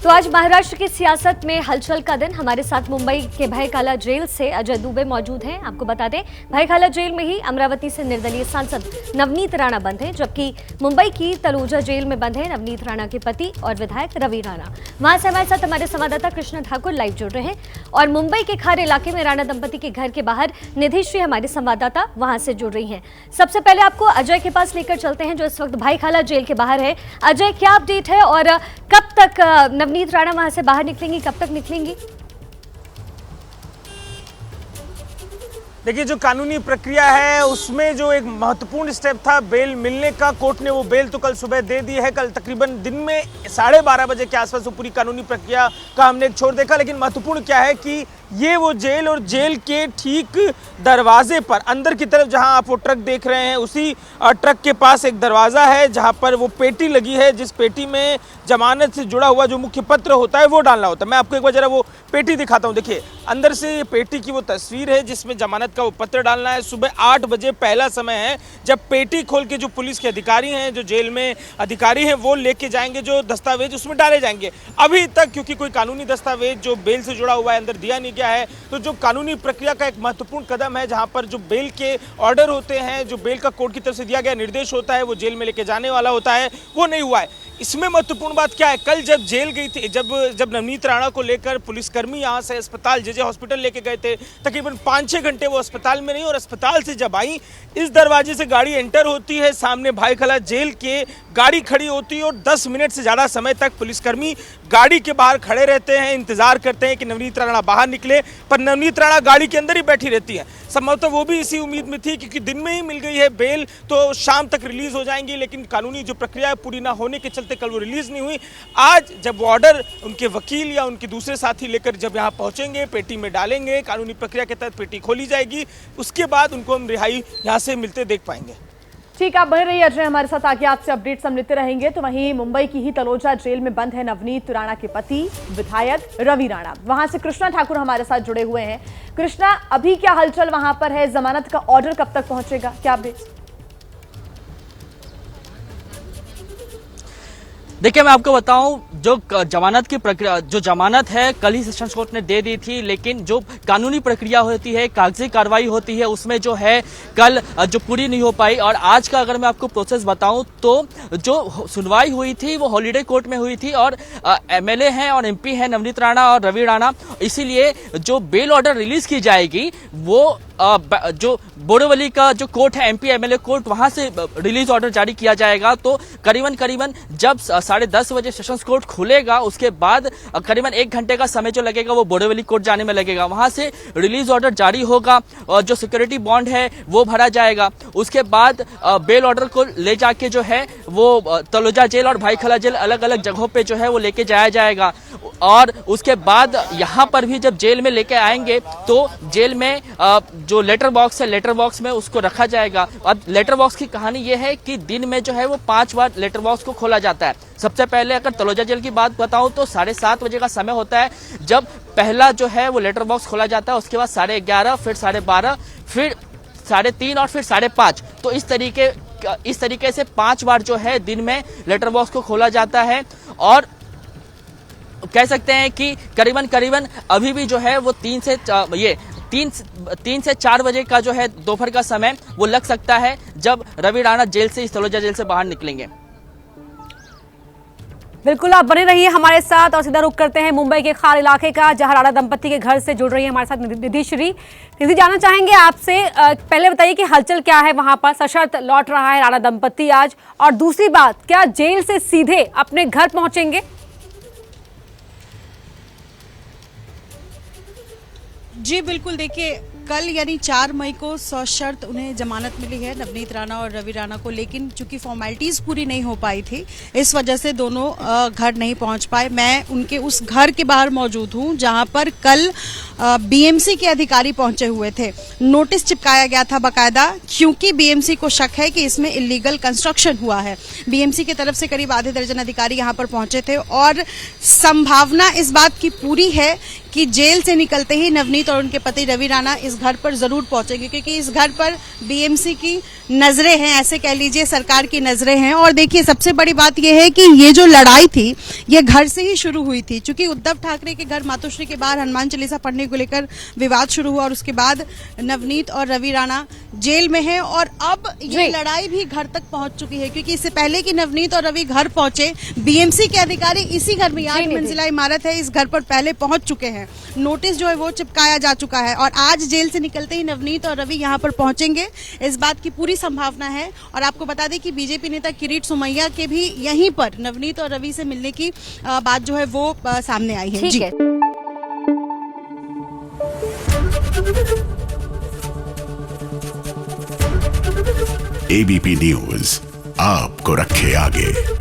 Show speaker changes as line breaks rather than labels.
तो आज महाराष्ट्र की सियासत में हलचल का दिन। हमारे साथ मुंबई के भायखला जेल से अजय दुबे मौजूद हैं। आपको बता दें, भायखला जेल में ही अमरावती से निर्दलीय सांसद नवनीत राणा बंद हैं, जबकि मुंबई की तलोजा जेल में बंद हैं नवनीत राणा के पति और विधायक रवि राणा। वहां से हमारे साथ हमारे संवाददाता कृष्णा ठाकुर लाइव जुड़ रहे हैं और मुंबई के खार इलाके में राणा दंपति के घर के बाहर निधि श्री हमारे संवाददाता वहां से जुड़ रही हैं। सबसे पहले आपको अजय के पास लेकर चलते हैं, जो इस वक्त भायखला जेल के बाहर है। अजय, क्या अपडेट है और कब तक नवनीत राणा वहां से बाहर निकलेंगी, कब तक निकलेंगी?
देखिए, जो कानूनी प्रक्रिया है उसमें जो एक महत्वपूर्ण स्टेप था बेल मिलने का, कोर्ट ने वो बेल तो कल सुबह दे दी है। कल तकरीबन दिन में 12:30 बजे के आसपास वो पूरी कानूनी प्रक्रिया का हमने एक छोर देखा। लेकिन महत्वपूर्ण क्या है कि ये वो जेल और जेल के ठीक दरवाजे पर अंदर की तरफ जहां आप वो ट्रक देख रहे हैं, उसी ट्रक के पास एक दरवाज़ा है जहां पर वो पेटी लगी है, जिस पेटी में जमानत से जुड़ा हुआ जो मुख्य पत्र होता है वो डालना होता है। मैं आपको एक बार जरा वो पेटी दिखाता हूँ। देखिए, अंदर से ये पेटी की वो तस्वीर है जिसमें जमानत का वो पत्र डालना है। सुबह 8 बजे पहला समय है जब पेटी खोल के जो पुलिस के अधिकारी हैं, जो जेल में अधिकारी हैं, वो लेके जाएंगे जो दस्तावेज उसमें डाले जाएंगे। अभी तक क्योंकि कोई कानूनी दस्तावेज जो बेल से जुड़ा हुआ है अंदर दिया नहीं गया है, तो जो कानूनी प्रक्रिया का एक महत्वपूर्ण कदम है जहां पर जो बेल के ऑर्डर होते हैं, जो बेल का कोर्ट की तरफ से दिया गया निर्देश होता है, वो जेल में लेके जाने वाला होता है, वो नहीं हुआ है। इसमें महत्वपूर्ण बात क्या है, कल जब जेल गई थी, जब नवनीत राणा को लेकर पुलिसकर्मी यहाँ से अस्पताल जेजे हॉस्पिटल लेके गए थे, तकरीबन 5-6 घंटे वो अस्पताल में नहीं, और अस्पताल से जब आई, इस दरवाजे से गाड़ी एंटर होती है, सामने भायखला जेल के गाड़ी खड़ी होती है और 10 मिनट से ज़्यादा समय तक पुलिसकर्मी गाड़ी के बाहर खड़े रहते हैं, इंतजार करते हैं कि नवनीत राणा बाहर निकले, पर नवनीत राणा गाड़ी के अंदर ही बैठी रहती है। संभवतः वो भी इसी उम्मीद में थी क्योंकि दिन में ही मिल गई है बेल, तो शाम तक रिलीज हो जाएंगी, लेकिन कानूनी जो प्रक्रिया है पूरी ना होने के चलते कल वो रिलीज नहीं हुई। आज जब वो ऑर्डर उनके वकील या उनके दूसरे साथी लेकर जब यहाँ पहुंचेंगे, पेटी में डालेंगे, कानूनी प्रक्रिया के तहत पेटी खोली जाएगी, उसके बाद उनको हम रिहाई यहाँ से मिलते देख पाएंगे।
ठीक, आप बने रहिए अजय हमारे साथ, आगे आपसे अपडेट्स हम लेते रहेंगे। तो वहीं मुंबई की ही तलोजा जेल में बंद है नवनीत राणा के पति विधायक रवि राणा। वहां से कृष्णा ठाकुर हमारे साथ जुड़े हुए हैं। कृष्णा, अभी क्या हलचल वहां पर है? जमानत का ऑर्डर कब तक पहुंचेगा, क्या अपडेट्स?
देखिए, मैं आपको बताऊं, जो जमानत की प्रक्रिया, जो जमानत है कल ही सेशंस कोर्ट ने दे दी थी, लेकिन जो कानूनी प्रक्रिया होती है, कागजी कार्रवाई होती है, उसमें जो है कल जो पूरी नहीं हो पाई। और आज का अगर मैं आपको प्रोसेस बताऊं तो जो सुनवाई हुई थी वो हॉलीडे कोर्ट में हुई थी, और एमएलए हैं और एमपी हैं नवनीत राणा और रवि राणा, इसीलिए जो बेल ऑर्डर रिलीज की जाएगी वो जो बोरीवली का जो कोर्ट है, एमपी एमएलए कोर्ट, वहां से रिलीज ऑर्डर जारी किया जाएगा। तो करीबन जब 10:30 बजे सेशंस कोर्ट खुलेगा, उसके बाद करीबन 1 घंटे का समय जो लगेगा वो बोरीवली कोर्ट जाने में लगेगा। वहां से रिलीज ऑर्डर जारी होगा और जो सिक्योरिटी बॉन्ड है वो भरा जाएगा। उसके बाद बेल ऑर्डर को ले जाके जो है वो तलोजा जेल और भायखला जेल अलग अलग जगहों पे जो है वो लेके जाया जाएगा। और उसके बाद यहाँ पर भी जब जेल में लेके आएंगे तो जेल में जो लेटर बॉक्स है, लेटर बॉक्स में उसको रखा जाएगा। अब लेटर बॉक्स की कहानी ये है कि दिन में जो है वो 5 बार लेटर बॉक्स को खोला जाता है। सबसे पहले अगर तलोजा जेल की बात बताऊं तो 7:30 बजे का समय होता है जब पहला जो है वो लेटर बॉक्स खोला जाता है। उसके बाद 11:30, फिर 12:30, फिर 3:30 और फिर 5:30। तो इस तरीके से 5 बार जो है दिन में लेटर बॉक्स को खोला जाता है। और कह सकते हैं कि करीबन अभी भी जो है वो 3 से 4 बजे का जो है दोपहर का समय वो लग सकता है जब रवि राणा जेल से, इस तलोजा जेल से बाहर निकलेंगे।
बिल्कुल, आप बने रहिए हमारे साथ और सीधा रुख करते हैं मुंबई के खार इलाके का, जहां राणा दंपति के घर से जुड़ रही है हमारे साथ निधि श्री। निधि, जानना चाहेंगे आपसे, पहले बताइए कि हलचल क्या है वहां पर? सशर्त लौट रहा है राणा दंपति आज, और दूसरी बात, क्या जेल से सीधे अपने घर पहुंचेंगे?
जी बिल्कुल, देखिए कल यानी 4 मई को सशर्त उन्हें जमानत मिली है नवनीत राणा और रवि राणा को, लेकिन चूंकि फॉर्मेलिटीज पूरी नहीं हो पाई थी, इस वजह से दोनों घर नहीं पहुंच पाए। मैं उनके उस घर के बाहर मौजूद हूं जहां पर कल बीएमसी के अधिकारी पहुंचे हुए थे। नोटिस चिपकाया गया था बाकायदा, क्योंकि बीएमसी को शक है कि इसमें इलीगल कंस्ट्रक्शन हुआ है। बीएमसी की तरफ से करीब आधे दर्जन अधिकारी यहां पर पहुंचे थे और संभावना इस बात की पूरी है कि जेल से निकलते ही नवनीत और उनके पति रवि राणा इस घर पर जरूर पहुंचेंगे, क्योंकि इस घर पर बीएमसी की नजरें हैं, ऐसे कह लीजिए सरकार की नजरें हैं। और देखिए सबसे बड़ी बात यह है कि ये जो लड़ाई थी ये घर से ही शुरू हुई थी, क्योंकि उद्धव ठाकरे के घर मातोश्री के बाहर हनुमान चालीसा पढ़ने को लेकर विवाद शुरू हुआ और उसके बाद नवनीत और रवि राणा जेल में है और अब ये लड़ाई भी घर तक पहुंच चुकी है, क्योंकि इससे पहले कि नवनीत और रवि घर पहुंचे बीएमसी के अधिकारी इसी घर में 8 मंजिला इमारत है, इस घर पर पहले पहुंच चुके हैं। नोटिस जो है वो चिपकाया जा चुका है और आज जेल से निकलते ही नवनीत और रवि यहां पर पहुंचेंगे, इस बात की पूरी संभावना है। और आपको बता दें कि बीजेपी नेता किरीट सोमैया के भी यहीं पर नवनीत और रवि से मिलने की बात जो है वो सामने आई है।
ठीक है।
एबीपी न्यूज आपको रखे आगे।